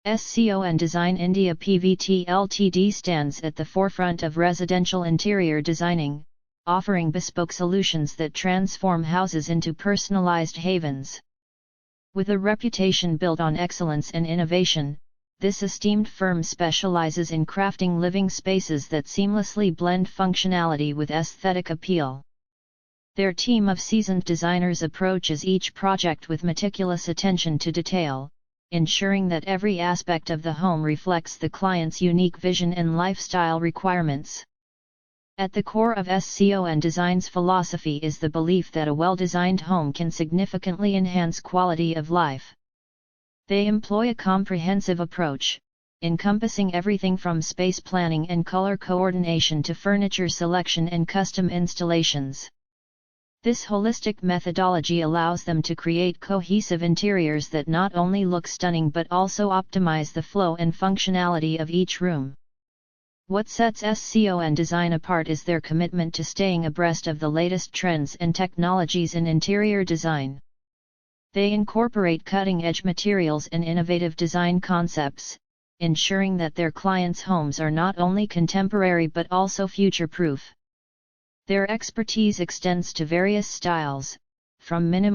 SCON Design India Pvt Ltd stands at the forefront of residential interior designing, offering bespoke solutions that transform houses into personalized havens. With a reputation built on excellence and innovation, this esteemed firm specializes in crafting living spaces that seamlessly blend functionality with aesthetic appeal. Their team of seasoned designers approaches each project with meticulous attention to detail, ensuring that every aspect of the home reflects the client's unique vision and lifestyle requirements. At the core of SCON Design's philosophy is the belief that a well-designed home can significantly enhance quality of life. They employ a comprehensive approach, encompassing everything from space planning and color coordination to furniture selection and custom installations. This holistic methodology allows them to create cohesive interiors that not only look stunning but also optimize the flow and functionality of each room. What sets SCON Design apart is their commitment to staying abreast of the latest trends and technologies in interior design. They incorporate cutting-edge materials and innovative design concepts, ensuring that their clients' homes are not only contemporary but also future-proof. Their expertise extends to various styles, from minimal